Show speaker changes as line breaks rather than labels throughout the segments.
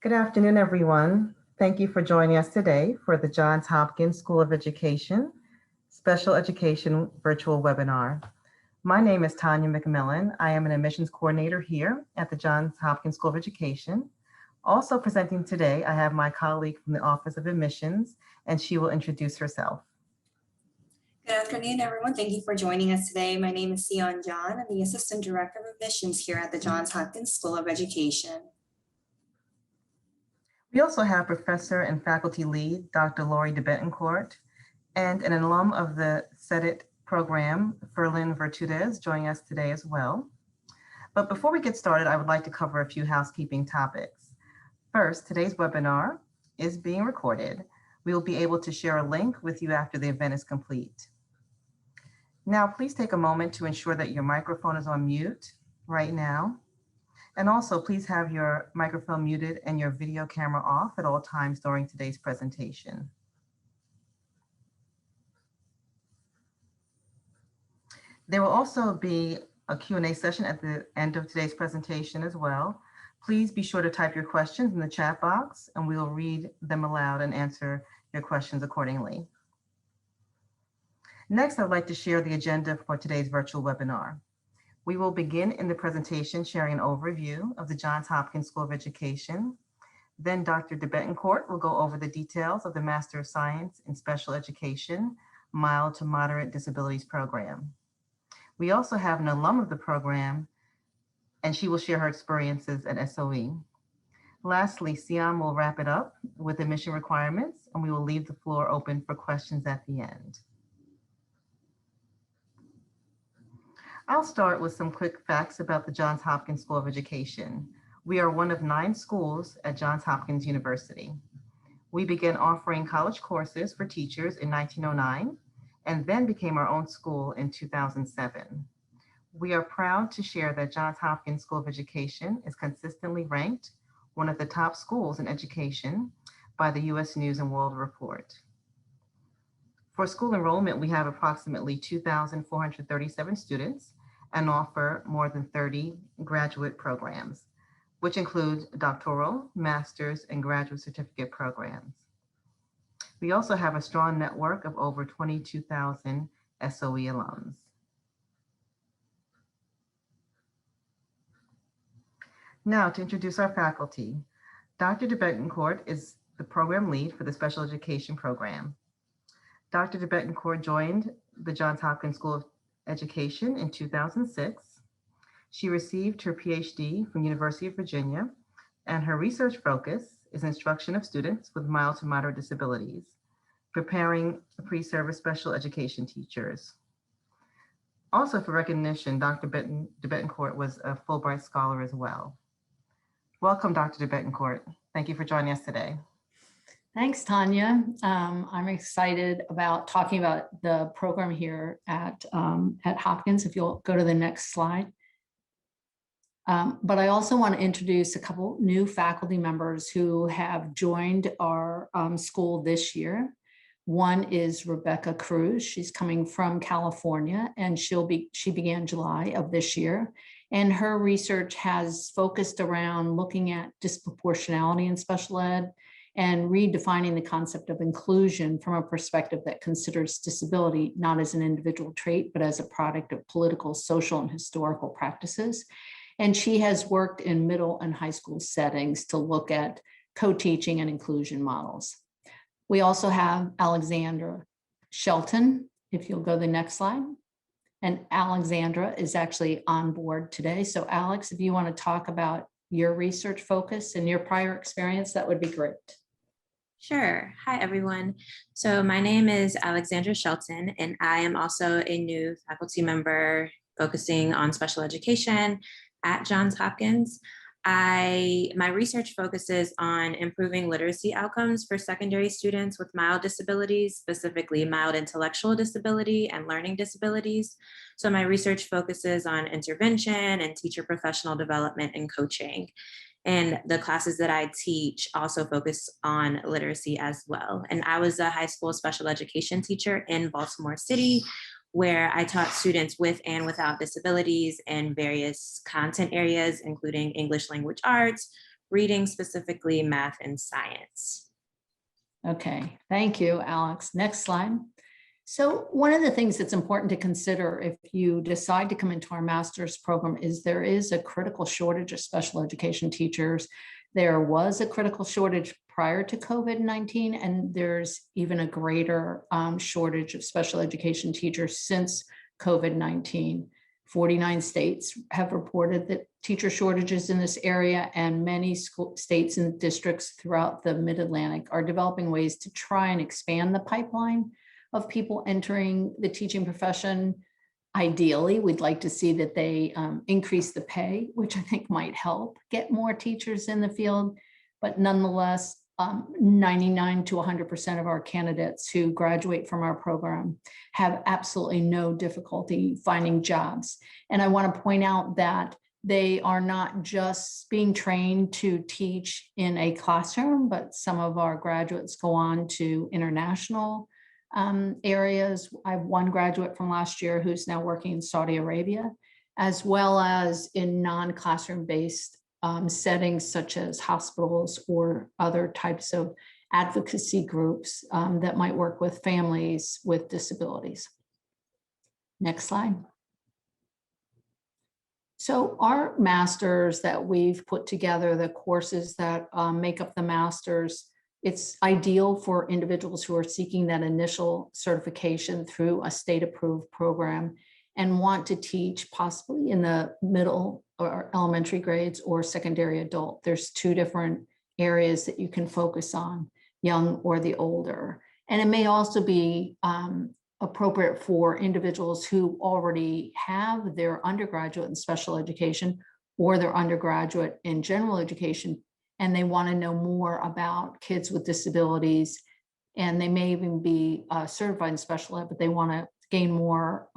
Good afternoon, everyone. Thank you for joining us today for the Johns Hopkins School of Education Special Education Virtual Webinar. My name is Tanya McMillan. I am an admissions coordinator here at the Johns Hopkins School of Education. Also presenting today, I have my colleague from the Office of Admissions, and she will introduce herself.
Good afternoon, everyone. Thank you for joining us today. My name is Sion John. I'm the Assistant Director of Admissions here at the Johns Hopkins School of Education.
We also have Professor and Faculty Lead, Dr. Bitten Tibetancourt, and an alum of the CEDIT program, Ferlin Virtudez, joining us today as well. But before we get started, I would like to cover a few housekeeping topics. First, today's webinar is being recorded. We will be able to share a link with you after the event is complete. Now, please take a moment to ensure that your microphone is on mute right now. And also, please have your microphone muted and your video camera off at all times during today's presentation. There will also be a Q&A session at the end of today's presentation as well. Please be sure to type your questions in the chat box, and we will read them aloud and answer your questions accordingly. Next, I'd like to share the agenda for today's virtual webinar. We will begin in the presentation sharing an overview of the Johns Hopkins School of Education. Then Dr. Tibetancourt will go over the details of the Master of Science in Special Education, Mild to Moderate Disabilities Program. We also have an alum of the program, and she will share her experiences at SOE. Lastly, Siam will wrap it up with admission requirements, and we will leave the floor open for questions at the end. I'll start with some quick facts about the Johns Hopkins School of Education. We are one of 9 schools at Johns Hopkins University. We began offering college courses for teachers in 1909 and then became our own school in 2007. We are proud to share that Johns Hopkins School of Education is consistently ranked one of the top schools in education by the U.S. News and World Report. For school enrollment, we have approximately 2,437 students and offer more than 30 graduate programs, which include doctoral, master's, and graduate certificate programs. We also have a strong network of over 22,000 SOE alums. Now, to introduce our faculty, Dr. Tibetancourt is the program lead for the special education program. Dr. Tibetancourt joined the Johns Hopkins School of Education in 2006. She received her PhD from University of Virginia, and her research focus is instruction of students with mild to moderate disabilities, preparing pre-service special education teachers. Also for recognition, Dr. Bitten Tibetancourt was a Fulbright Scholar as well. Welcome, Dr. Tibetancourt. Thank you for joining us today.
Thanks, Tanya. I'm excited about talking about the program here at Hopkins, if you'll go to the next slide. But I also want to introduce a couple new faculty members who have joined our school this year. One is Rebecca Cruz. She's coming from California, and she began July of this year. And her research has focused around looking at disproportionality in special ed and redefining the concept of inclusion from a perspective that considers disability not as an individual trait, but as a product of political, social, and historical practices. And she has worked in middle and high school settings to look at co-teaching and inclusion models. We also have Alexandra Shelton, if you'll go to the next slide. And Alexandra is actually on board today. So Alex, if you want to talk about your research focus and your prior experience, that would be great.
Sure. Hi, everyone. So my name is Alexandra Shelton, and I am also a new faculty member focusing on special education at Johns Hopkins. My research focuses on improving literacy outcomes for secondary students with mild disabilities, specifically mild intellectual disability and learning disabilities. So my research focuses on intervention and teacher professional development and coaching. And the classes that I teach also focus on literacy as well. And I was a high school special education teacher in Baltimore City, where I taught students with and without disabilities in various content areas, including English language arts, reading, specifically math and science.
Okay, thank you, Alex. Next slide. So one of the things that's important to consider if you decide to come into our master's program is there is a critical shortage of special education teachers. There was a critical shortage prior to COVID-19, and there's even a greater shortage of special education teachers since COVID-19. 49 states have reported that teacher shortages in this area, and many states and districts throughout the Mid-Atlantic are developing ways to try and expand the pipeline of people entering the teaching profession. Ideally, we'd like to see that they increase the pay, which I think might help get more teachers in the field. But nonetheless, 99 to 100% of our candidates who graduate from our program have absolutely no difficulty finding jobs. And I want to point out that they are not just being trained to teach in a classroom, but some of our graduates go on to international areas. I have one graduate from last year who's now working in Saudi Arabia, as well as in non-classroom based settings such as hospitals or other types of advocacy groups that might work with families with disabilities. Next slide. So our masters that we've put together, the courses that make up the masters, it's ideal for individuals who are seeking that initial certification through a state-approved program and want to teach possibly in the middle or elementary grades or secondary adult. There's two different areas that you can focus on, young or the older. And it may also be appropriate for individuals who already have their undergraduate in special education or their undergraduate in general education, and they want to know more about kids with disabilities, and they may even be certified in special ed, but they want to gain more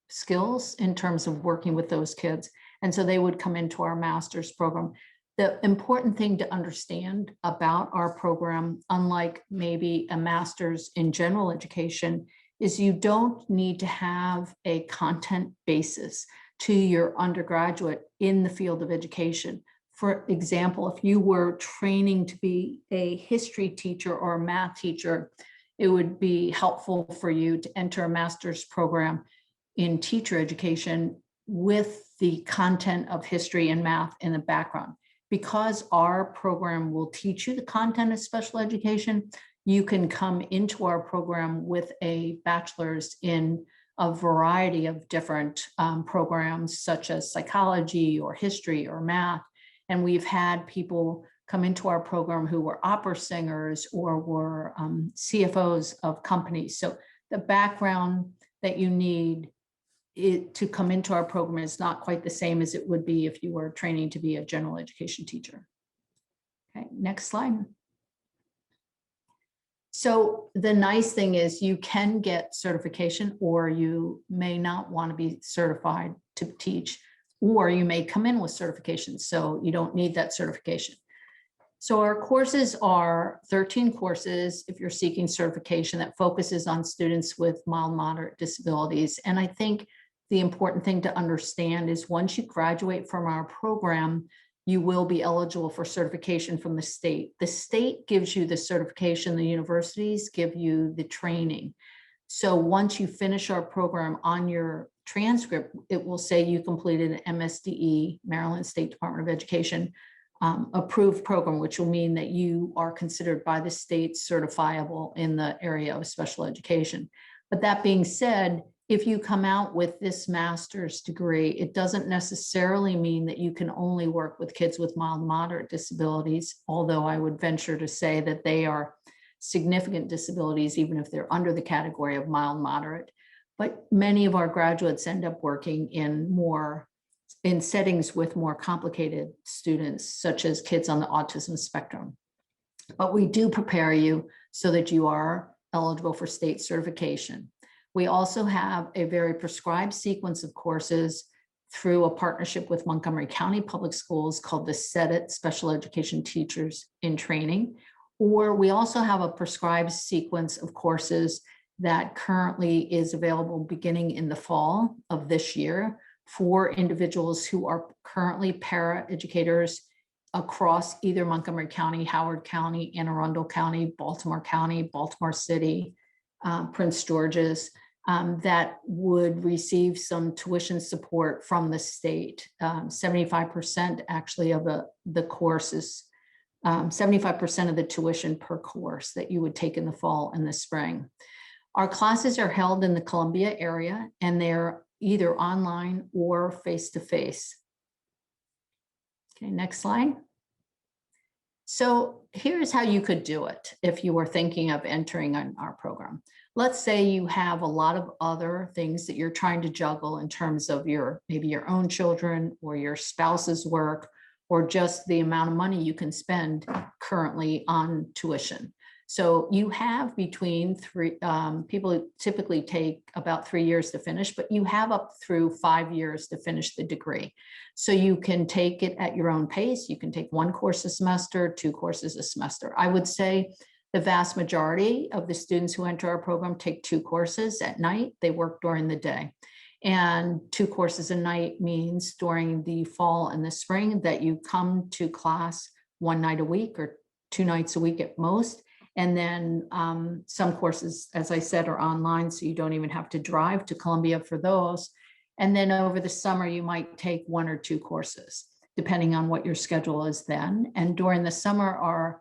skills in terms of working with those kids. And so they would come into our master's program. The important thing to understand about our program, unlike maybe a master's in general education, is you don't need to have a content basis to your undergraduate in the field of education. For example, if you were training to be a history teacher or a math teacher, it would be helpful for you to enter a master's program in teacher education with the content of history and math in the background. Because our program will teach you the content of special education, you can come into our program with a bachelor's in a variety of different programs, such as psychology or history or math. And we've had people come into our program who were opera singers or were CFOs of companies. So the background that you need to come into our program is not quite the same as it would be if you were training to be a general education teacher. Okay, next slide. So the nice thing is you can get certification, or you may not want to be certified to teach, or you may come in with certification, so you don't need that certification. So our courses are 13 courses if you're seeking certification that focuses on students with mild, moderate disabilities. And I think the important thing to understand is once you graduate from our program, you will be eligible for certification from the state. The state gives you the certification, the universities give you the training. So once you finish our program, on your transcript, it will say you completed an MSDE, Maryland State Department of Education, approved program, which will mean that you are considered by the state certifiable in the area of special education. But that being said, if you come out with this master's degree, it doesn't necessarily mean that you can only work with kids with mild, moderate disabilities, although I would venture to say that they are significant disabilities, even if they're under the category of mild, moderate. But many of our graduates end up working in settings with more complicated students, such as kids on the autism spectrum. But we do prepare you so that you are eligible for state certification. We also have a very prescribed sequence of courses through a partnership with Montgomery County Public Schools called the SEDIT, Special Education Teachers in Training. Or we also have a prescribed sequence of courses that currently is available beginning in the fall of this year for individuals who are currently para-educators across either Montgomery County, Howard County, Anne Arundel County, Baltimore County, Baltimore City, Prince George's, that would receive some tuition support from the state. 75% actually of the courses, 75% of the tuition per course that you would take in the fall and the spring. Our classes are held in the Columbia area, and they're either online or face-to-face. Okay, next slide. So here's how you could do it if you were thinking of entering on our program. Let's say you have a lot of other things that you're trying to juggle in terms of maybe your own children or your spouse's work, or just the amount of money you can spend currently on tuition. So you have between people typically take about 3 years to finish, but you have up through 5 years to finish the degree. So you can take it at your own pace. You can take 1 course a semester, 2 courses a semester. I would say the vast majority of the students who enter our program take 2 courses at night. They work during the day. And 2 courses a night means during the fall and the spring that you come to class 1 night a week or 2 nights a week at most. And then some courses, as I said, are online, so you don't even have to drive to Columbia for those. And then over the summer, you might take 1 or 2 courses, depending on what your schedule is then. And during the summer, our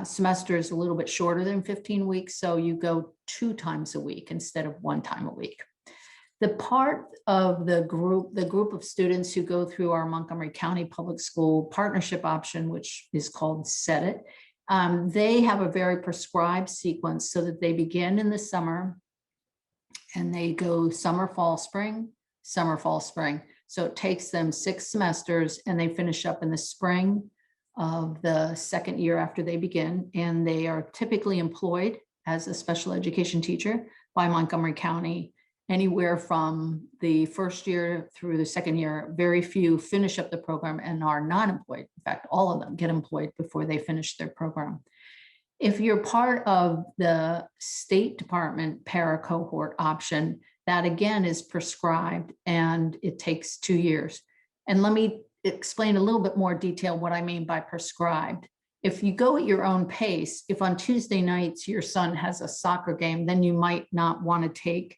semester is a little bit shorter than 15 weeks, so you go 2 times a week instead of 1 time a week. The part of the group of students who go through our Montgomery County Public School partnership option, which is called Set It, they have a very prescribed sequence so that they begin in the summer and they go summer, fall, spring, summer, fall, spring. So it takes them 6 semesters and they finish up in the spring of the second year after they begin. And they are typically employed as a special education teacher by Montgomery County. Anywhere from the first year through the second year, very few finish up the program and are not employed. In fact, all of them get employed before they finish their program. If you're part of the State Department para cohort option, that again is prescribed and it takes 2 years. And let me explain a little bit more detail what I mean by prescribed. If you go at your own pace, if on Tuesday nights your son has a soccer game, then you might not want to take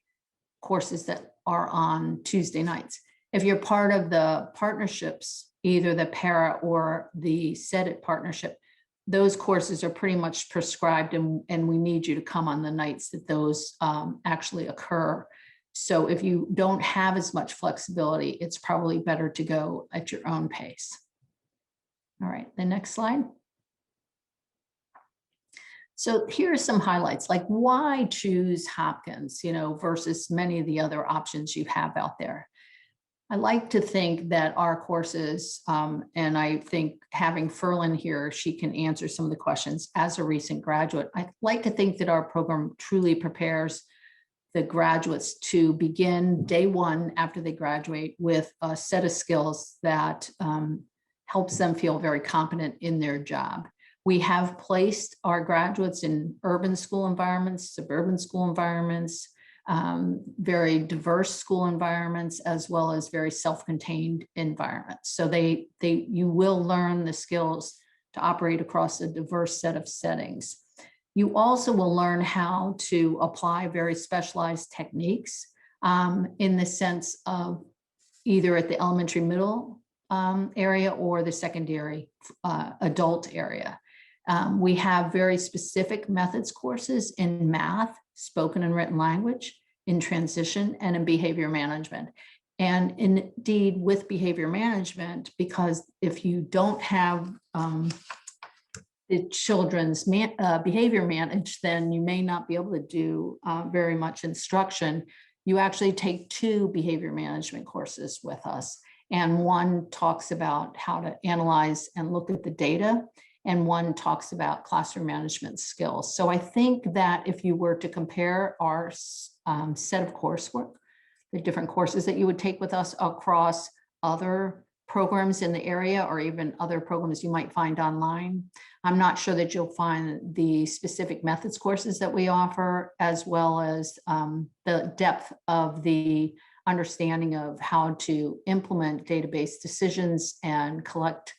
courses that are on Tuesday nights. If you're part of the partnerships, either the para or the Set It partnership, those courses are pretty much prescribed and we need you to come on the nights that those actually occur. So if you don't have as much flexibility, it's probably better to go at your own pace. All right, the next slide. So here are some highlights, like why choose Hopkins, versus many of the other options you have out there. I like to think that our courses, and I think having Ferlin here, she can answer some of the questions as a recent graduate. I like to think that our program truly prepares the graduates to begin day 1 after they graduate with a set of skills that helps them feel very competent in their job. We have placed our graduates in urban school environments, suburban school environments, very diverse school environments, as well as very self-contained environments. So you will learn the skills to operate across a diverse set of settings. You also will learn how to apply very specialized techniques in the sense of either at the elementary middle area or the secondary adult area. We have very specific methods courses in math, spoken and written language, in transition, and in behavior management. And indeed with behavior management, because if you don't have the children's behavior managed, then you may not be able to do very much instruction. You actually take 2 behavior management courses with us. And one talks about how to analyze and look at the data, and one talks about classroom management skills. So I think that if you were to compare our set of coursework, the different courses that you would take with us across other programs in the area or even other programs you might find online, I'm not sure that you'll find the specific methods courses that we offer, as well as the depth of the understanding of how to implement database decisions and collect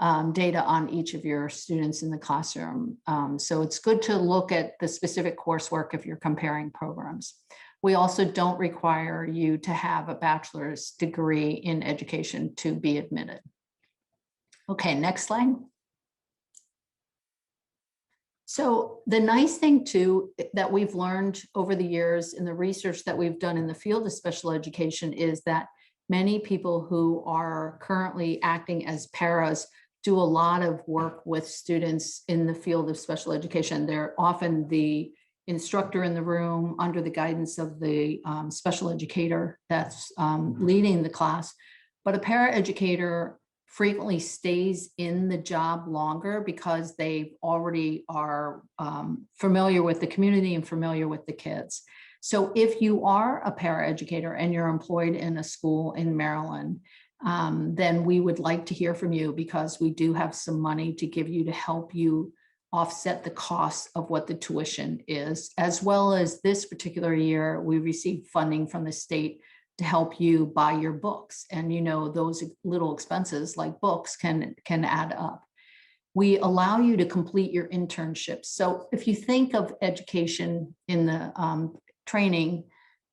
data on each of your students in the classroom. So it's good to look at the specific coursework if you're comparing programs. We also don't require you to have a bachelor's degree in education to be admitted. Okay, next slide. So the nice thing too that we've learned over the years in the research that we've done in the field of special education is that many people who are currently acting as paras do a lot of work with students in the field of special education. They're often the instructor in the room under the guidance of the special educator that's leading the class. But a paraeducator frequently stays in the job longer because they already are familiar with the community and familiar with the kids. So if you are a paraeducator and you're employed in a school in Maryland, then we would like to hear from you because we do have some money to give you to help you offset the cost of what the tuition is, as well as this particular year, we received funding from the state to help you buy your books. And you know, those little expenses like books can add up. We allow you to complete your internships. So if you think of education in the training,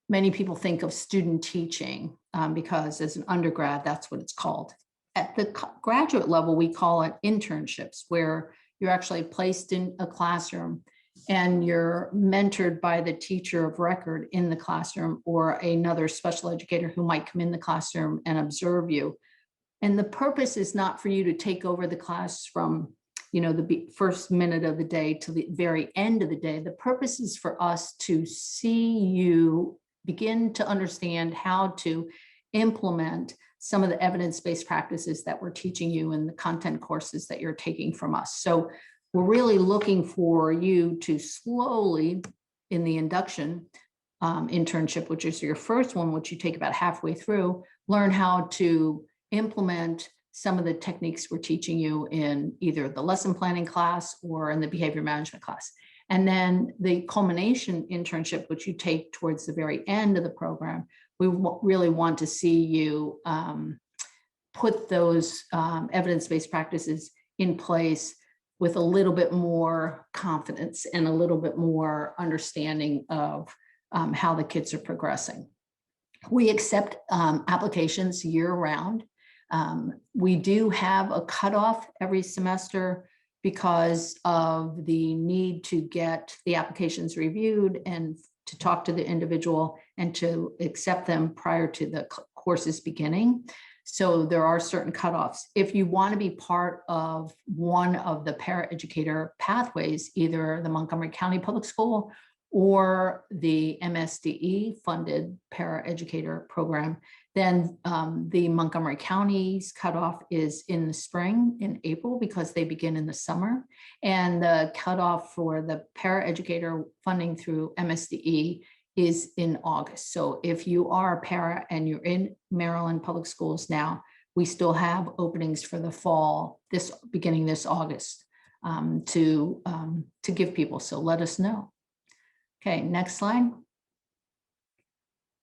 many people think of student teaching because as an undergrad, that's what it's called. At the graduate level, we call it internships, where you're actually placed in a classroom and you're mentored by the teacher of record in the classroom or another special educator who might come in the classroom and observe you. And the purpose is not for you to take over the class from, you know, the first minute of the day to the very end of the day. The purpose is for us to see you begin to understand how to implement some of the evidence-based practices that we're teaching you in the content courses that you're taking from us. So we're really looking for you to slowly, in the induction internship, which is your first one, which you take about halfway through, learn how to implement some of the techniques we're teaching you in either the lesson planning class or in the behavior management class. And then the culmination internship, which you take towards the very end of the program, we really want to see you put those evidence-based practices in place with a little bit more confidence and a little bit more understanding of how the kids are progressing. We accept applications year-round. We do have a cutoff every semester because of the need to get the applications reviewed and to talk to the individual and to accept them prior to the course's beginning. So there are certain cutoffs. If you want to be part of one of the paraeducator pathways, either the Montgomery County Public School or the MSDE funded paraeducator program, then the Montgomery County's cutoff is in the spring, in April, because they begin in the summer. And the cutoff for the paraeducator funding through MSDE is in August. So if you are a para and you're in Maryland public schools now, we still have openings for the fall, beginning this August, to give people. So let us know. Okay, next slide.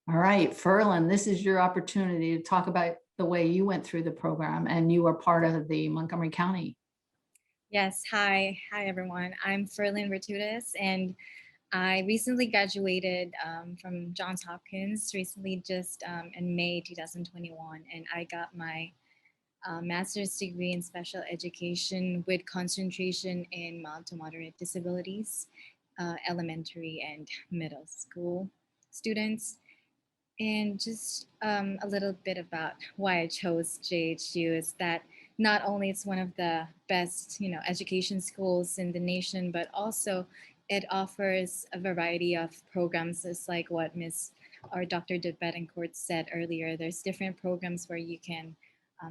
All right, Ferlin, this is your opportunity to talk about the way you went through the program and you are part of the Montgomery County.
Yes, hi everyone. I'm Ferlin Ratutis and I recently graduated from Johns Hopkins recently, just in May 2021, and I got my master's degree in special education with concentration in mild to moderate disabilities, elementary and middle school students. And just a little bit about why I chose JHU is that not only it's one of the best, education schools in the nation, but also it offers a variety of programs, just like what Ms. or Dr. Tibetancourt said earlier. There's different programs where you can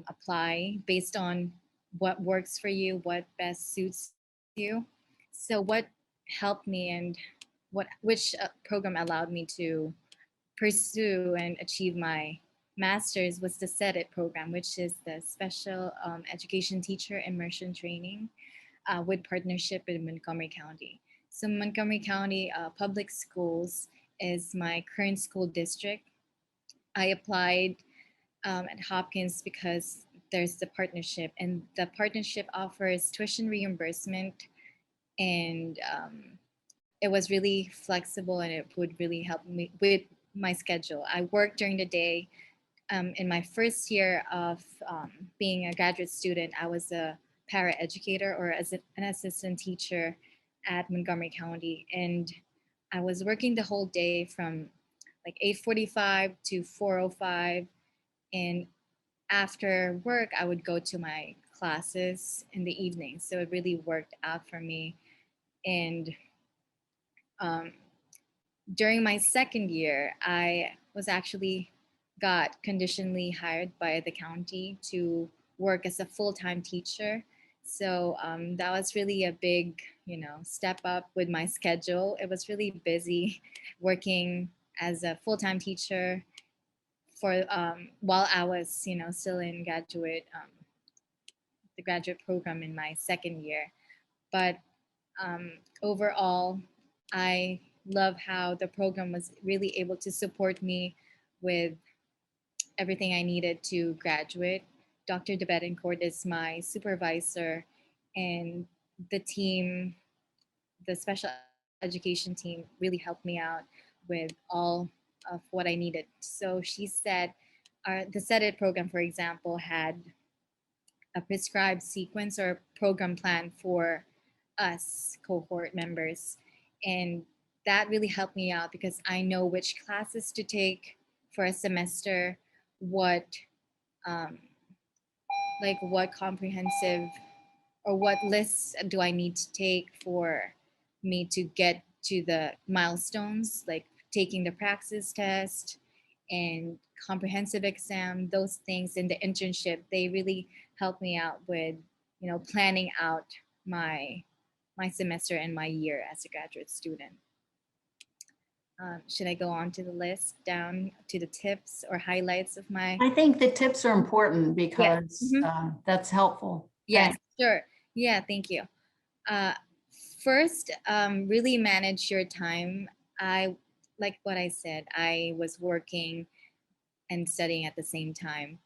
apply based on what works for you, what best suits you. So what helped me and which program allowed me to pursue and achieve my master's was the SEDIT program, which is the Special Education Teacher Immersion Training with partnership with Montgomery County. So Montgomery County Public Schools is my current school district. I applied at Hopkins because there's the partnership, and the partnership offers tuition reimbursement, and it was really flexible, and it would really help me with my schedule. I work during the day. In my first year of being a graduate student, I was a para-educator, or as an assistant teacher at Montgomery County. And I was working the whole day from like 8:45 to 4:05. And after work, I would go to my classes in the evening. So it really worked out for me. And um, during my second year, I was actually got conditionally hired by the county to work as a full-time teacher. So that was really a big, step up with my schedule. It was really busy working as a full-time teacher for while I was, still in the graduate program in my second year. But overall, I love how the program was really able to support me with everything I needed to graduate. Dr. Tibetancourt is my supervisor, and the team, the special education team, really helped me out with all of what I needed. So she said, the SET IT program, for example, had a prescribed sequence or program plan for us cohort members. And that really helped me out because I know which classes to take for a semester, what what comprehensive or what lists do I need to take for me to get to the milestones, like taking the praxis test and comprehensive exam, those things in the internship, they really helped me out with, planning out my semester and my year as a graduate student. Should I go on to the list down to the tips or highlights of my?
I think the tips are important because that's helpful.
Yes,
Thanks.
sure. Yeah, thank you. First, really manage your time. Like what I said, I was working and studying at the same time.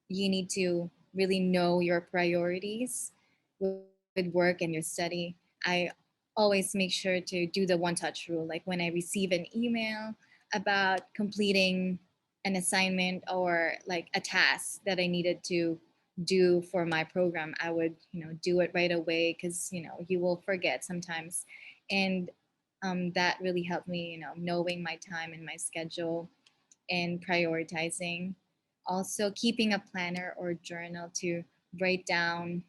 You need to really know your priorities with work and your study. I always make sure to do the one touch rule. Like when I receive an email about completing an assignment or like a task that I needed to do for my program, I would, do it right away because, you will forget sometimes. And that really helped me, knowing my time and my schedule and prioritizing. Also, keeping a planner or journal to write down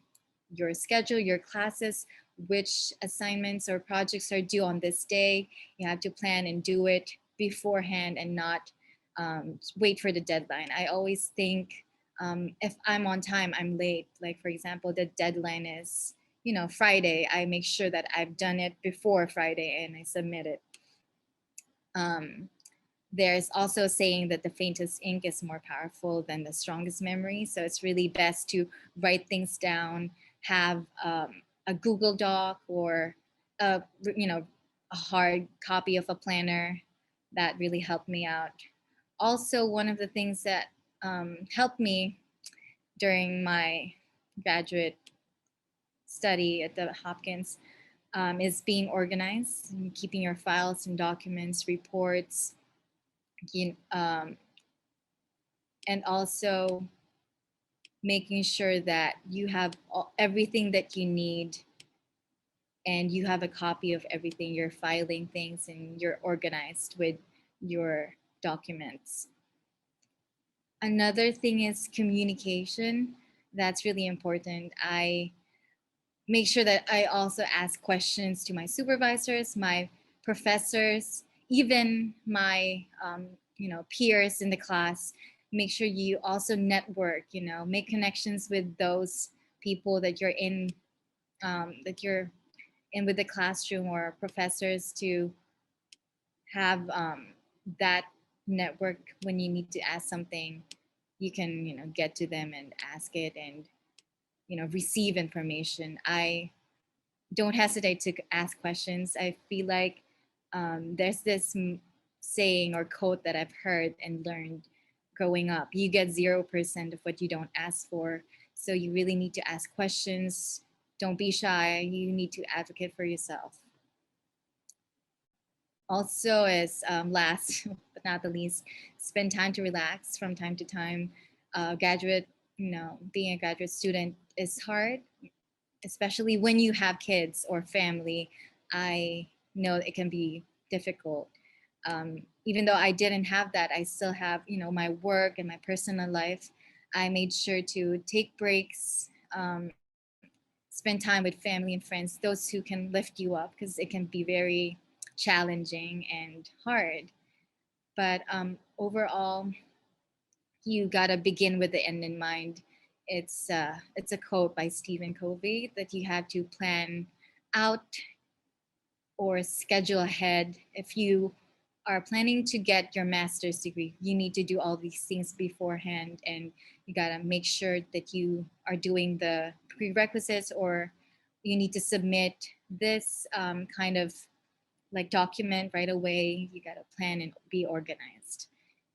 your schedule, your classes, which assignments or projects are due on this day. You have to plan and do it beforehand and not wait for the deadline. I always think if I'm on time, I'm late. Like, for example, the deadline is, Friday. I make sure that I've done it before Friday and I submit it. There's also saying that the faintest ink is more powerful than the strongest memory. So it's really best to write things down, have a Google Doc or a hard copy of a planner. That really helped me out. Also, one of the things that helped me during my graduate study at the Hopkins is being organized and keeping your files and documents, reports, and also making sure that you have everything that you need and you have a copy of everything. You're filing things and you're organized with your documents. Another thing is communication. That's really important. I make sure that I also ask questions to my supervisors, my professors, even my peers in the class. Make sure you also network, make connections with those people that you're in with the classroom or professors to have that network. When you need to ask something, you can get to them and ask it and receive information. I don't hesitate to ask questions. I feel like there's this saying or quote that I've heard and learned growing up. You get 0% of what you don't ask for. So you really need to ask questions. Don't be shy. You need to advocate for yourself. Also, as last but not the least, spend time to relax from time to time. Graduate, being a graduate student is hard, especially when you have kids or family. I know it can be difficult. Even though I didn't have that, I still have, my work and my personal life. I made sure to take breaks, spend time with family and friends, those who can lift you up, because it can be very challenging and hard. But overall, you gotta begin with the end in mind. It's a quote by Stephen Covey that you have to plan out or schedule ahead. If you are planning to get your master's degree, you need to do all these things beforehand, and you gotta make sure that you are doing the prerequisites, or you need to submit this kind of like document right away. You gotta plan and be organized.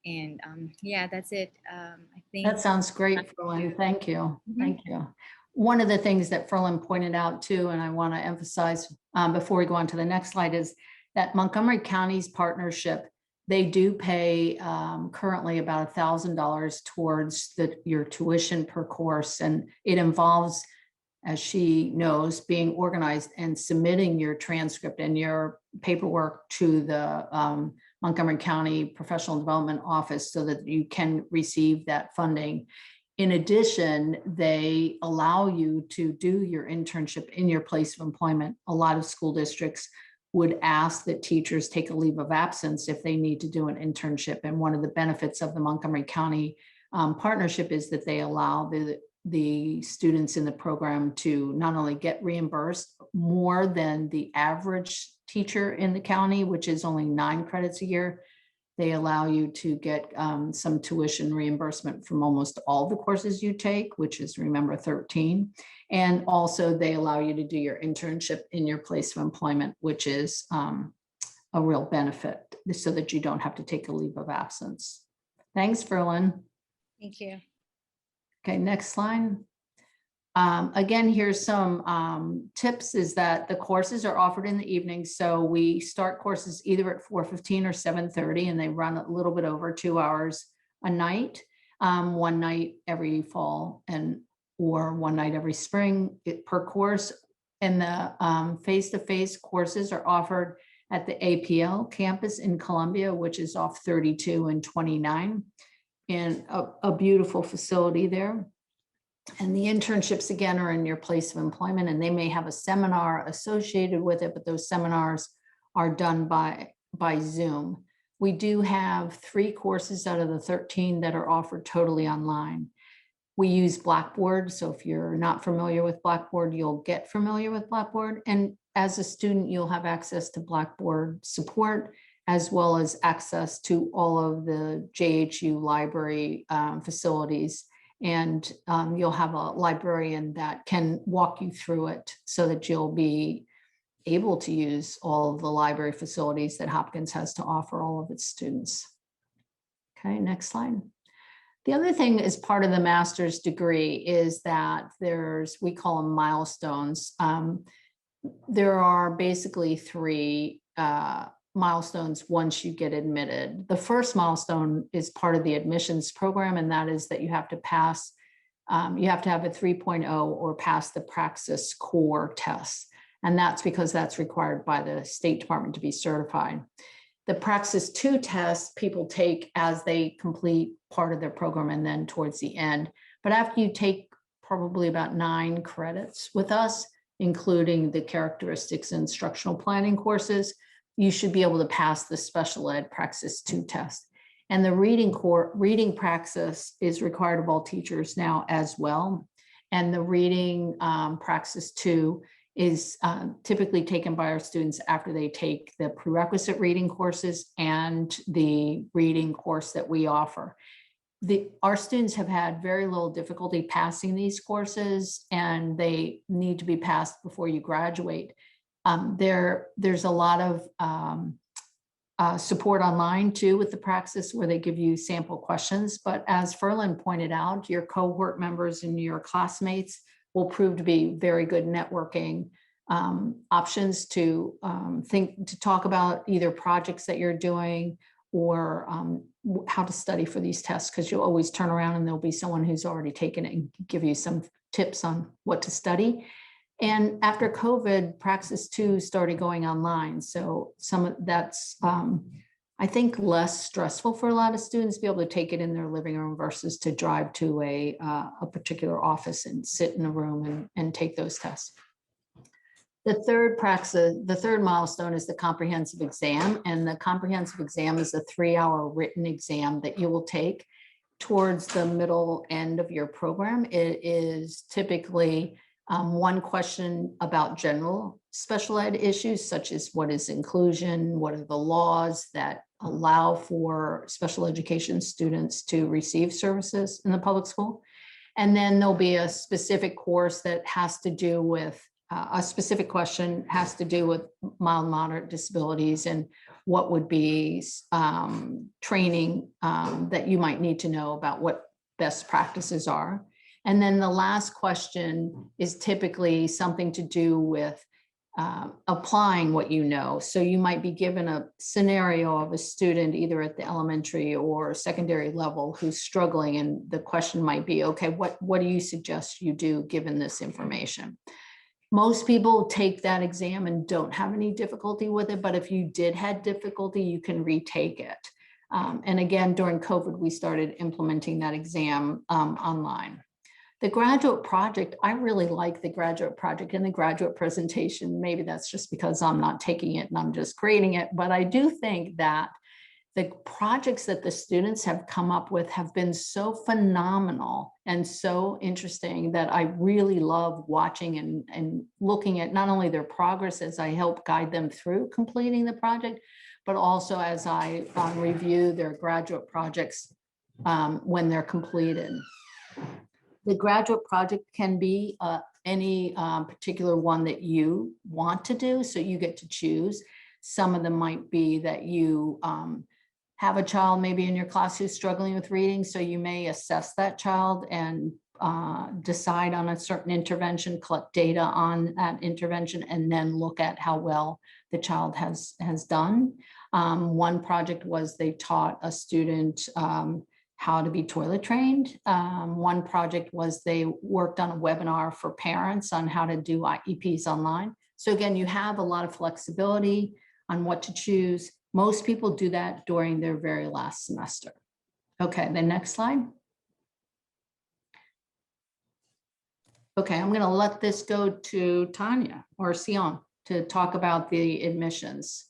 And yeah, that's it. I think
That sounds great, Ferlin. Thank you. Thank you. One of the things that Ferlin pointed out too, and I want to emphasize before we go on to the next slide, is that Montgomery County's partnership, they do pay currently about $1,000 towards your tuition per course. And it involves, as she knows, being organized and submitting your transcript and your paperwork to the Montgomery County Professional Development Office so that you can receive that funding. In addition, they allow you to do your internship in your place of employment. A lot of school districts would ask that teachers take a leave of absence if they need to do an internship. And one of the benefits of the Montgomery County partnership is that they allow the students in the program to not only get reimbursed more than the average teacher in the county, which is only 9 credits a year. They allow you to get some tuition reimbursement from almost all the courses you take, which is, remember, 13. And also they allow you to do your internship in your place of employment, which is a real benefit, so that you don't have to take a leave of absence. Thanks, Ferlin.
Thank you.
Okay, next slide. Again, here's some tips, is that the courses are offered in the evening. So we start courses either at 4:15 or 7:30, and they run a little bit over 2 hours a night, one night every fall or one night every spring per course. And the face-to-face courses are offered at the APL campus in Columbia, which is off 32 and 29, in a beautiful facility there. And the internships, again, are in your place of employment, and they may have a seminar associated with it, but those seminars are done by Zoom. We do have 3 courses out of the 13 that are offered totally online. We use Blackboard, so if you're not familiar with Blackboard, you'll get familiar with Blackboard. And as a student, you'll have access to Blackboard support, as well as access to all of the JHU library facilities. And you'll have a librarian that can walk you through it so that you'll be able to use all of the library facilities that Hopkins has to offer all of its students. Okay, next slide. The other thing as part of the master's degree is that we call them milestones. There are basically 3 milestones once you get admitted. The first milestone is part of the admissions program, and that is that you have to pass, you have to have a 3.0 or pass the Praxis core test. And that's because that's required by the State Department to be certified. The Praxis 2 test people take as they complete part of their program and then towards the end. But after you take probably about 9 credits with us, including the characteristics and instructional planning courses, you should be able to pass the special ed Praxis 2 test. And the reading praxis is required of all teachers now as well. And the reading Praxis 2 is typically taken by our students after they take the prerequisite reading courses and the reading course that we offer. Our students have had very little difficulty passing these courses, and they need to be passed before you graduate. There's a lot of support online too with the praxis where they give you sample questions. But as Ferlin pointed out, your cohort members and your classmates will prove to be very good networking options to talk about either projects that you're doing or how to study for these tests, because you'll always turn around and there'll be someone who's already taken it and give you some tips on what to study. And after COVID, Praxis 2 started going online. So some of that's, I think, less stressful for a lot of students to be able to take it in their living room versus to drive to a particular office and sit in a room and take those tests. The third milestone is the comprehensive exam. And the comprehensive exam is a 3-hour written exam that you will take towards the middle end of your program. It is typically one question about general special ed issues, such as what is inclusion, what are the laws that allow for special education students to receive services in the public school. And then there'll be a specific course that has to do with, a specific question has to do with mild, moderate disabilities and what would be training that you might need to know about what best practices are. And then the last question is typically something to do with applying what you know. So you might be given a scenario of a student either at the elementary or secondary level who's struggling, and the question might be, okay, what do you suggest you do given this information? Most people take that exam and don't have any difficulty with it, but if you did have difficulty, you can retake it. And again, during COVID, we started implementing that exam online. The graduate project, I really like the graduate project and the graduate presentation. Maybe that's just because I'm not taking it and I'm just creating it, but I do think that the projects that the students have come up with have been so phenomenal and so interesting that I really love watching and looking at not only their progress as I help guide them through completing the project, but also as I review their graduate projects when they're completed. The graduate project can be any particular one that you want to do, so you get to choose. Some of them might be that you have a child maybe in your class who's struggling with reading, so you may assess that child and decide on a certain intervention, collect data on that intervention, and then look at how well the child has done. One project was they taught a student how to be toilet trained. One project was they worked on a webinar for parents on how to do IEPs online. So again, you have a lot of flexibility on what to choose. Most people do that during their very last semester. Okay, the next slide. Okay, I'm gonna let this go to Tanya or Sion to talk about the admissions.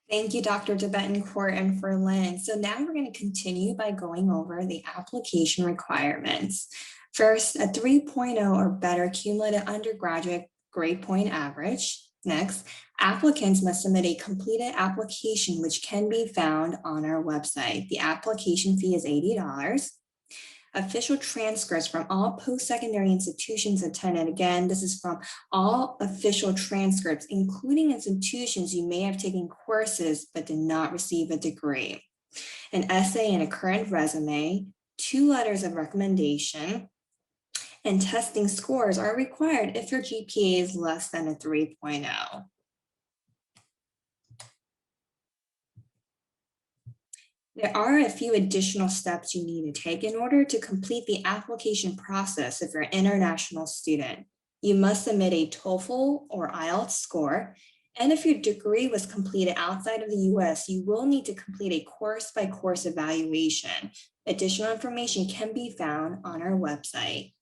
Thank you, Dr. Tibetancourt and Ferlin. So now we're going to continue by going over the application requirements. First, a 3.0 or better cumulative undergraduate grade point average. Next, applicants must submit a completed application, which can be found on our website. The application fee is $80. Official transcripts from all post-secondary institutions attended. Again, this is from all official transcripts, including institutions you may have taken courses but did not receive a degree. An essay and a current resume, 2 letters of recommendation, and testing scores are required if your GPA is less than a 3.0. There are a few additional steps you need to take in order to complete the application process if you're an international student. You must submit a TOEFL or IELTS score, and if your degree was completed outside of the US, you will need to complete a course-by-course evaluation. Additional information can be found on our website.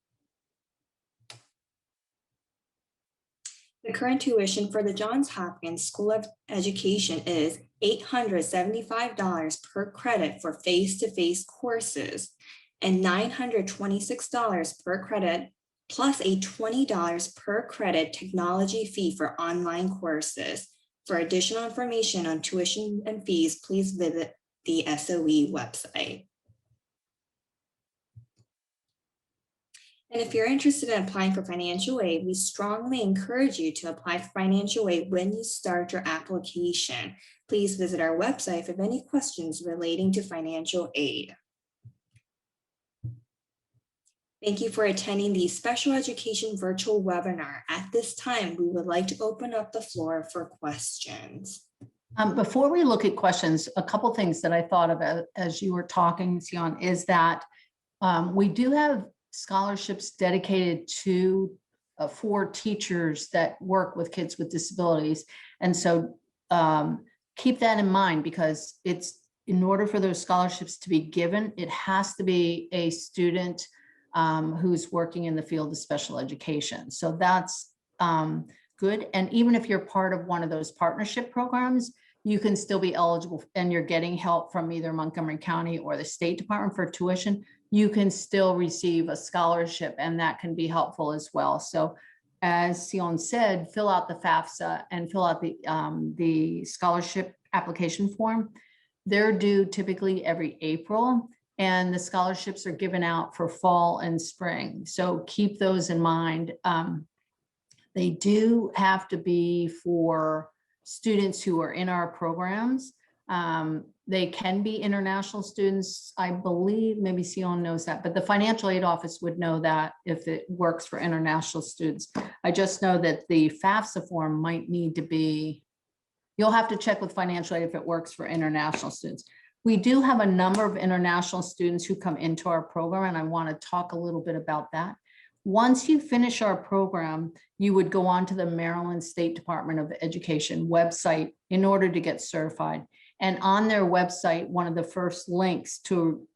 The current tuition for the Johns Hopkins School of Education is $875 per credit for face-to-face courses and $926 per credit, plus a $20 per credit technology fee for online courses. For additional information on tuition and fees, please visit the SOE website. And if you're interested in applying for financial aid, we strongly encourage you to apply for financial aid when you start your application. Please visit our website if you have any questions relating to financial aid. Thank you for attending the special education virtual webinar. At this time, we would like to open up the floor for questions.
Before we look at questions, a couple things that I thought of as you were talking, Sion, is that we do have scholarships dedicated to for teachers that work with kids with disabilities. And so keep that in mind, because it's, in order for those scholarships to be given, it has to be a student who's working in the field of special education. So that's good. And even if you're part of one of those partnership programs, you can still be eligible, and you're getting help from either Montgomery County or the State Department for tuition, you can still receive a scholarship, and that can be helpful as well. So as Sion said, fill out the FAFSA and fill out the scholarship application form. They're due typically every April, and the scholarships are given out for fall and spring. So keep those in mind. They do have to be for students who are in our programs. They can be international students, I believe, maybe Sion knows that, but the financial aid office would know that if it works for international students. I just know that the FAFSA form might need to be, you'll have to check with financial aid if it works for international students. We do have a number of international students who come into our program, and I want to talk a little bit about that. Once you finish our program, you would go on to the Maryland State Department of Education website in order to get certified. And on their website, one of the first links to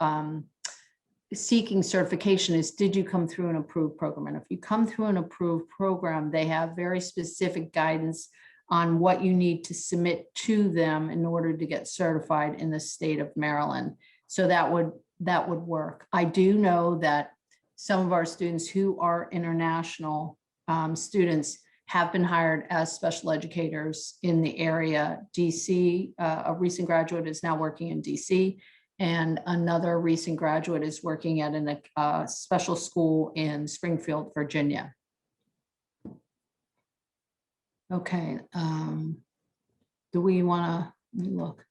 seeking certification is, did you come through an approved program? And if you come through an approved program, they have very specific guidance on what you need to submit to them in order to get certified in the state of Maryland. So that would work. I do know that some of our students who are international students have been hired as special educators in the area. DC, a recent graduate is now working in DC, and another recent graduate is working at a special school in Springfield, Virginia. Okay, do we want to look?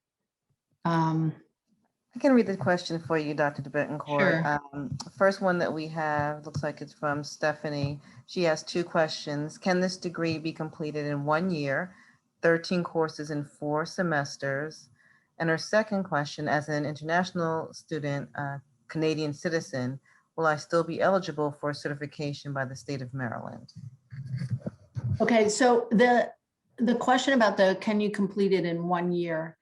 I can read the question for you, Dr. Tibetancourt.
Sure.
First one that we have, looks like it's from Stephanie. She has two questions. Can this degree be completed in 1 year, 13 courses in 4 semesters? And her second question, as an international student, Canadian citizen, will I still be eligible for certification by the state of Maryland?
Okay, so the question about can you complete it in 1 year?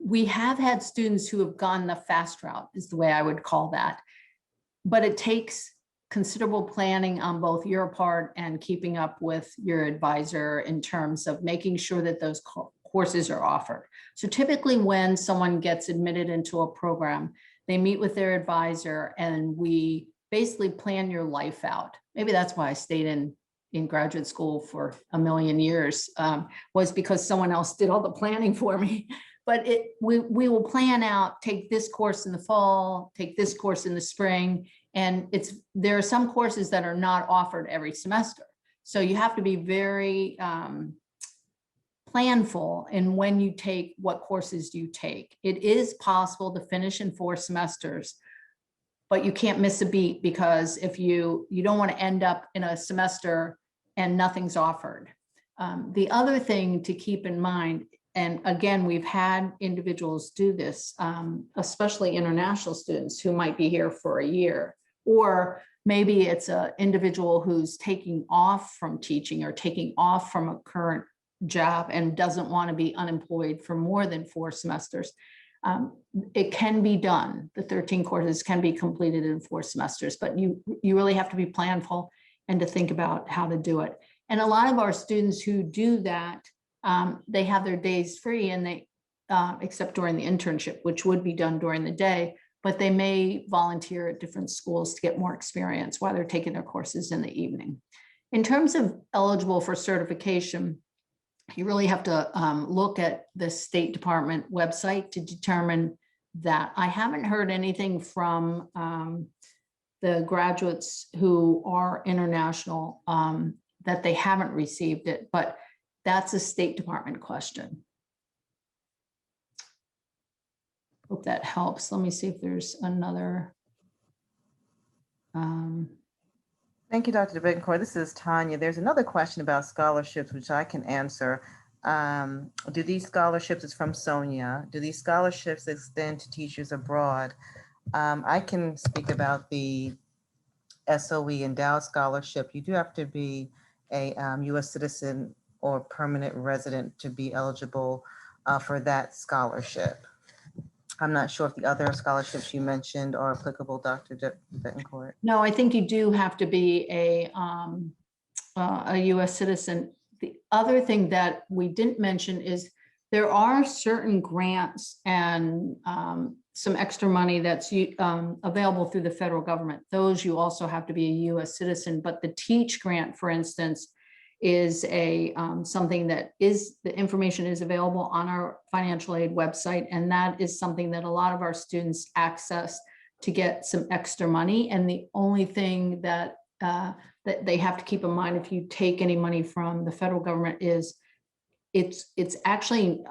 We have had students who have gone the fast route, is the way I would call that. But it takes considerable planning on both your part and keeping up with your advisor in terms of making sure that those courses are offered. So typically when someone gets admitted into a program, they meet with their advisor and we basically plan your life out. Maybe that's why I stayed in graduate school for a million years, was because someone else did all the planning for me. But we will plan out, take this course in the fall, take this course in the spring. And there are some courses that are not offered every semester. So you have to be very planful in when you take, what courses you take. It is possible to finish in 4 semesters, but you can't miss a beat, because if you don't want to end up in a semester and nothing's offered. The other thing to keep in mind, and again, we've had individuals do this, especially international students who might be here for a year, or maybe it's an individual who's taking off from teaching or taking off from a current job and doesn't want to be unemployed for more than 4 semesters. It can be done. The 13 courses can be completed in 4 semesters, but you really have to be planful and to think about how to do it. And a lot of our students who do that, they have their days free, and they, except during the internship, which would be done during the day, but they may volunteer at different schools to get more experience while they're taking their courses in the evening. In terms of eligible for certification, you really have to look at the State Department website to determine that. I haven't heard anything from the graduates who are international, that they haven't received it, but that's a State Department question. Hope that helps. Let me see if there's another.
Thank you, Dr. Tibetancourt. This is Tanya. There's another question about scholarships, which I can answer. Do these scholarships, it's from Sonia, do these scholarships extend to teachers abroad? I can speak about the SOE endowed scholarship. You do have to be a U.S. citizen or permanent resident to be eligible for that scholarship. I'm not sure if the other scholarships you mentioned are applicable, Dr. Tibetancourt.
No, I think you do have to be a U.S. citizen. The other thing that we didn't mention is there are certain grants and some extra money that's available through the federal government. Those you also have to be a U.S. citizen, but the TEACH grant, for instance, is a something that is, the information is available on our financial aid website. And that is something that a lot of our students access to get some extra money. And the only thing that that they have to keep in mind if you take any money from the federal government is it's actually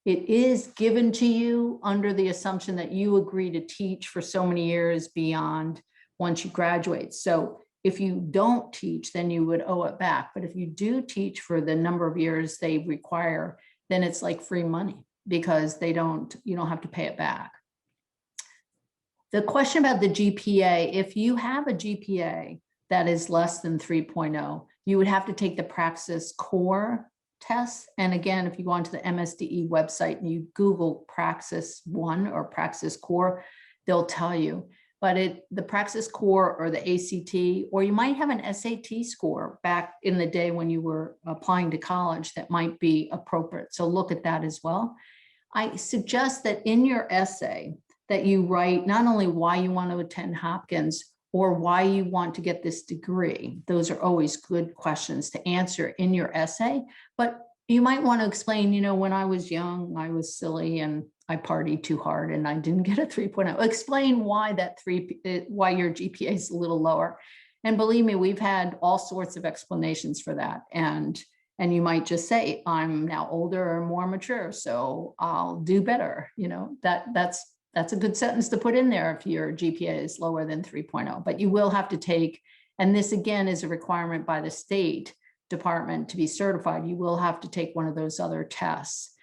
it is given to you under the assumption that you agree to teach for so many years beyond once you graduate. So if you don't teach, then you would owe it back. But if you do teach for the number of years they require, then it's like free money because you don't have to pay it back. The question about the GPA, if you have a GPA that is less than 3.0, you would have to take the Praxis Core test. And again, if you go onto the MSDE website and you Google Praxis 1 or Praxis Core, they'll tell you. But the Praxis Core or the ACT, or you might have an SAT score back in the day when you were applying to college that might be appropriate. So look at that as well. I suggest that in your essay that you write not only why you want to attend Hopkins or why you want to get this degree. Those are always good questions to answer in your essay, but you might want to explain, when I was young, I was silly and I partied too hard and I didn't get a 3.0. Explain why why your GPA is a little lower. And believe me, we've had all sorts of explanations for that. And you might just say, I'm now older or more mature, so I'll do better. That's a good sentence to put in there if your GPA is lower than 3.0, but you will have to take, and this again is a requirement by the State Department to be certified. You will have to take one of those other tests.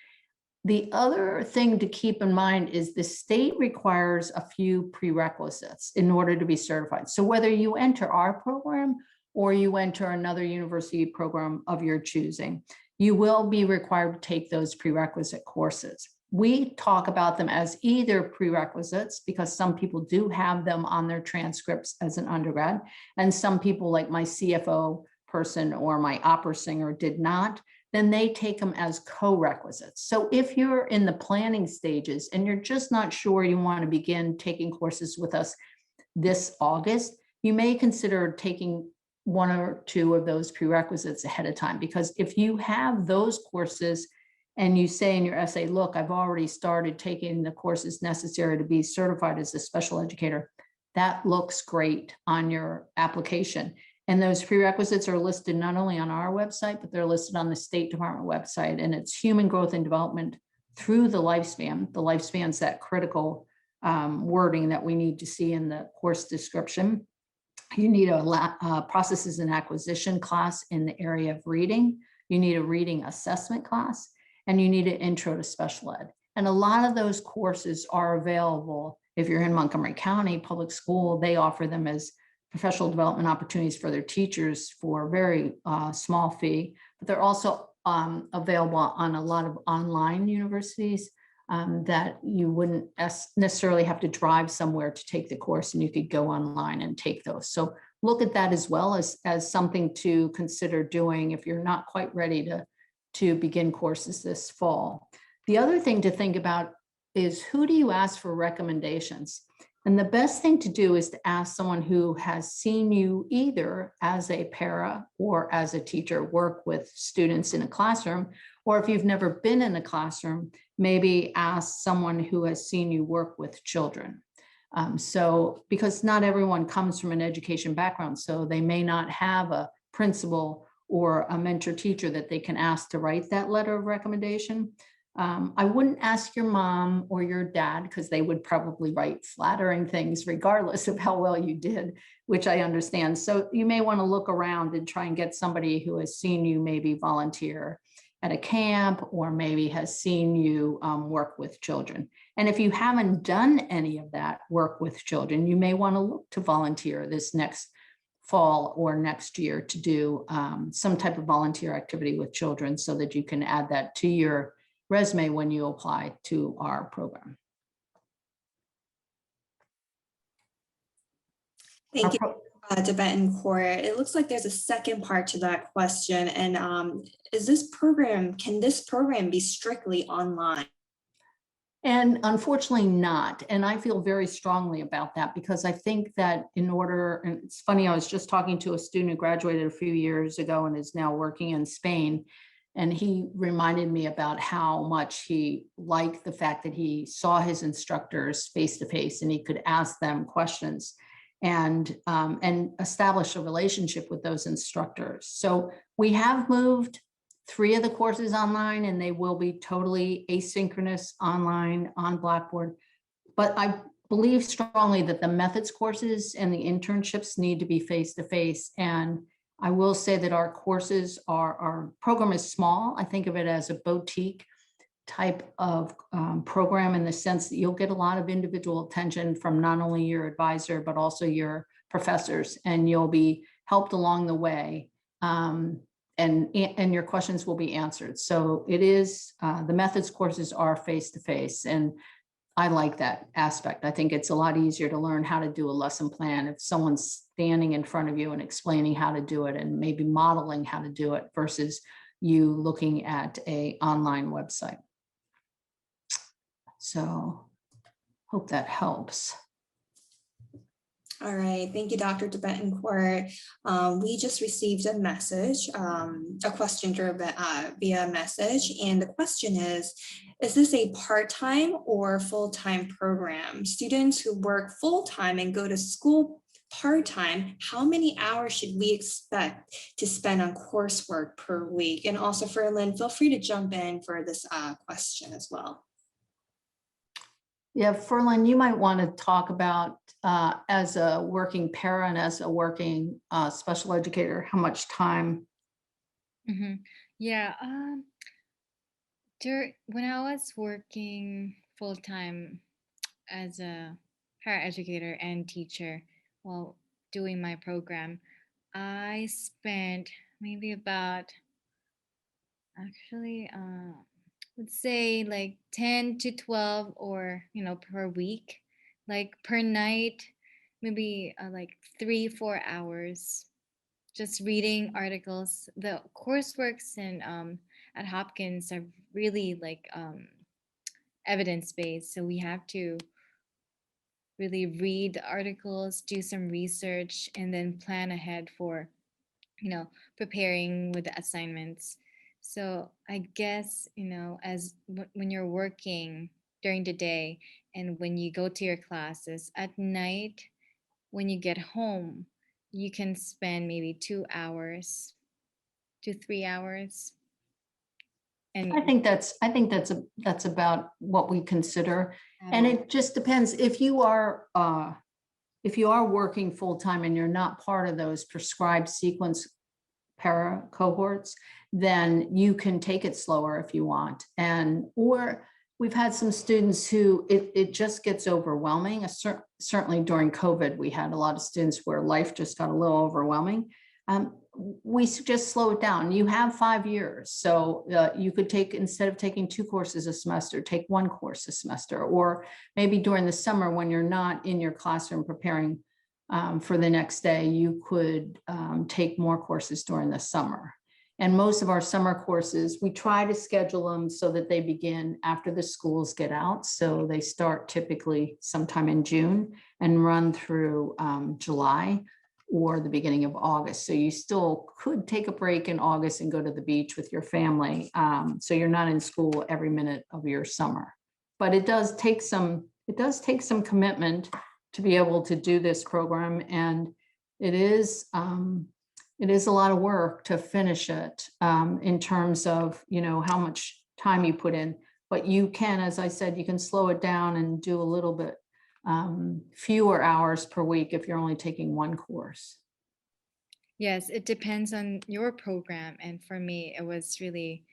The other thing to keep in mind is the state requires a few prerequisites in order to be certified. So whether you enter our program or you enter another university program of your choosing, you will be required to take those prerequisite courses. We talk about them as either prerequisites because some people do have them on their transcripts as an undergrad, and some people like my CFO person or my opera singer did not, then they take them as co-requisites. So if you're in the planning stages and you're just not sure you want to begin taking courses with us this August, you may consider taking one or two of those prerequisites ahead of time, because if you have those courses and you say in your essay, look, I've already started taking the courses necessary to be certified as a special educator, that looks great on your application. And those prerequisites are listed not only on our website, but they're listed on the State Department website. And it's human growth and development through the lifespan. The lifespan's that critical wording that we need to see in the course description. You need a processes and acquisition class in the area of reading. You need a reading assessment class, and you need an intro to special ed. And a lot of those courses are available. If you're in Montgomery County Public School, they offer them as professional development opportunities for their teachers for a very small fee, but they're also available on a lot of online universities that you wouldn't necessarily have to drive somewhere to take the course, and you could go online and take those. So look at that as well as something to consider doing if you're not quite ready to begin courses this fall. The other thing to think about is, who do you ask for recommendations? And the best thing to do is to ask someone who has seen you either as a para or as a teacher work with students in a classroom, or if you've never been in a classroom, maybe ask someone who has seen you work with children. So because not everyone comes from an education background, so they may not have a principal or a mentor teacher that they can ask to write that letter of recommendation. I wouldn't ask your mom or your dad because they would probably write flattering things regardless of how well you did, which I understand. So you may want to look around and try and get somebody who has seen you maybe volunteer at a camp or maybe has seen you work with children. And if you haven't done any of that work with children, you may want to look to volunteer this next fall or next year to do some type of volunteer activity with children so that you can add that to your resume when you apply to our program.
Thank you, Tibetancourt. It looks like there's a second part to that question. And can this program be strictly online?
And unfortunately not. And I feel very strongly about that because I think that and it's funny, I was just talking to a student who graduated a few years ago and is now working in Spain. And he reminded me about how much he liked the fact that he saw his instructors face to face and he could ask them questions and establish a relationship with those instructors. So we have moved 3 of the courses online and they will be totally asynchronous online on Blackboard. But I believe strongly that the methods courses and the internships need to be face-to-face. And I will say that our courses our program is small. I think of it as a boutique type of program in the sense that you'll get a lot of individual attention from not only your advisor, but also your professors, and you'll be helped along the way. And your questions will be answered. So it is, the methods courses are face-to-face, and I like that aspect. I think it's a lot easier to learn how to do a lesson plan if someone's standing in front of you and explaining how to do it and maybe modeling how to do it versus you looking at an online website. So hope that helps.
All right, thank you, Dr. Tibetancourt. We just received a message, a question via message, and the question is this a part-time or full-time program? Students who work full-time and go to school part-time, how many hours should we expect to spend on coursework per week? And also for Lynn, feel free to jump in for this question as well.
Yeah, Ferlin, you might want to talk about as a working para and as a working special educator, how much time?
Mm-hmm. Yeah. When I was working full-time as a paraeducator and teacher while doing my program, I spent maybe about let's say like 10 to 12 or per week, like per night, maybe like 3-4 hours just reading articles. The courseworks in at Hopkins are really like evidence-based, so we have to really read the articles, do some research, and then plan ahead for preparing with the assignments. So I guess, as when you're working during the day and when you go to your classes at night, when you get home, you can spend maybe 2 hours to 3 hours. And
I think that's about what we consider. And it just depends if you are working full-time and you're not part of those prescribed sequence para cohorts, then you can take it slower if you want. Or we've had some students who it just gets overwhelming. Certainly during COVID, we had a lot of students where life just got a little overwhelming. We suggest slow it down. You have 5 years. So you could take, instead of taking 2 courses a semester, take 1 course a semester, or maybe during the summer when you're not in your classroom preparing for the next day, you could take more courses during the summer. And most of our summer courses, we try to schedule them so that they begin after the schools get out. So they start typically sometime in June and run through July or the beginning of August. So you still could take a break in August and go to the beach with your family. So you're not in school every minute of your summer. But it does take some commitment to be able to do this program. And it is a lot of work to finish it in terms of, how much time you put in. But you can, as I said, you can slow it down and do a little bit fewer hours per week if you're only taking one course.
Yes, it depends on your program. And for me, it was really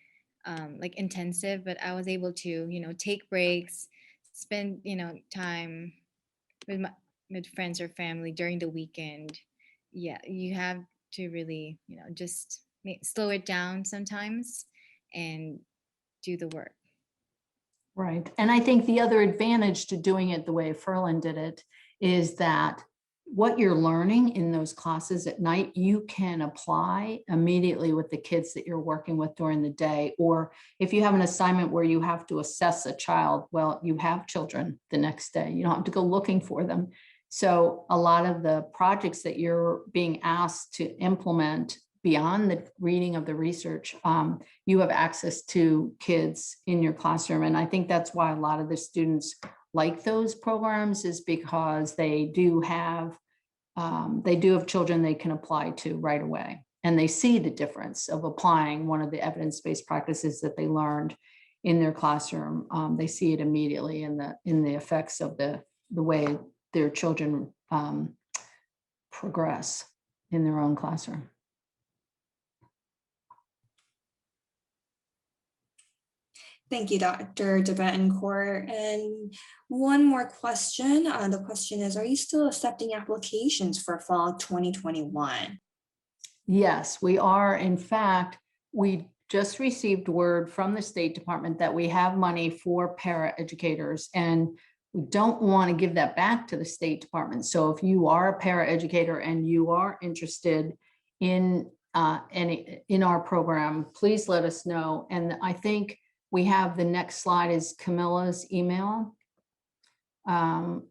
like intensive, but I was able to, take breaks, spend, time with friends or family during the weekend. Yeah, you have to really, just slow it down sometimes and do the work.
Right. And I think the other advantage to doing it the way Ferlin did it is that what you're learning in those classes at night, you can apply immediately with the kids that you're working with during the day. Or if you have an assignment where you have to assess a child, well, you have children the next day. You don't have to go looking for them. So a lot of the projects that you're being asked to implement beyond the reading of the research, you have access to kids in your classroom. And I think that's why a lot of the students like those programs, is because they do have children they can apply to right away. And they see the difference of applying one of the evidence-based practices that they learned in their classroom. They see it immediately in the effects of the way their children progress in their own classroom.
Thank you, Dr. Tibetancourt. And one more question. The question is, are you still accepting applications for fall 2021?
Yes, we are. In fact, we just received word from the State Department that we have money for paraeducators, and we don't want to give that back to the State Department. So if you are a paraeducator and you are interested in our program, please let us know. And I think we have the next slide is Camilla's email. Right,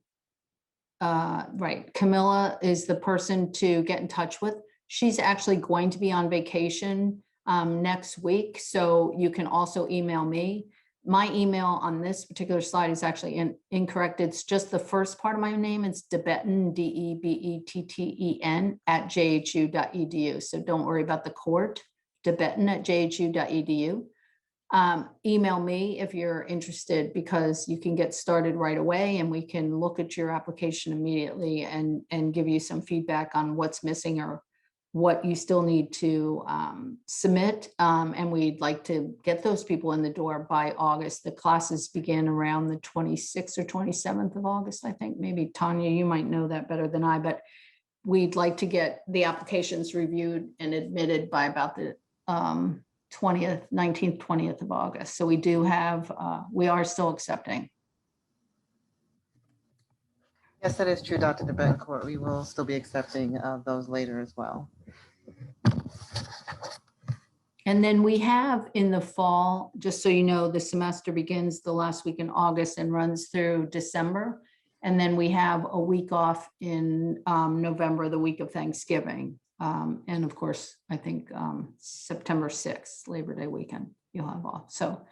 Camilla is the person to get in touch with. She's actually going to be on vacation next week, so you can also email me. My email on this particular slide is actually incorrect. It's just the first part of my name. It's Debetton, DEBETTEN @jhu.edu. So don't worry about the court, Debetton @jhu.edu. Email me if you're interested, because you can get started right away and we can look at your application immediately and give you some feedback on what's missing or what you still need to submit. And we'd like to get those people in the door by August. The classes begin around the 26th or 27th of August, I think. Maybe Tanya, you might know that better than I, but we'd like to get the applications reviewed and admitted by about the 19th, 20th of August. So we do have, we are still accepting.
Yes, that is true, Dr. Tibetancourt. We will still be accepting those later as well.
And then we have in the fall, just so you know, the semester begins the last week in August and runs through December. And then we have a week off in November, the week of Thanksgiving. And of course, I think September 6th, Labor Day weekend, you'll have off. So,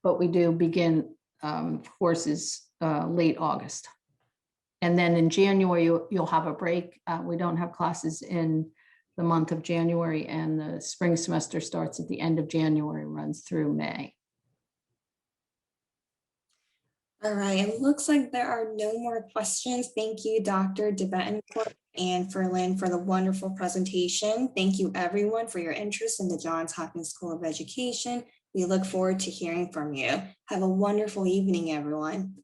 but we do begin courses late August. And then in January, you'll have a break. We don't have classes in the month of January, and the spring semester starts at the end of January, runs through May.
All right, it looks like there are no more questions. Thank you, Dr. Tibetancourt and Ferlin, for the wonderful presentation. Thank you, everyone, for your interest in the Johns Hopkins School of Education. We look forward to hearing from you. Have a wonderful evening, everyone.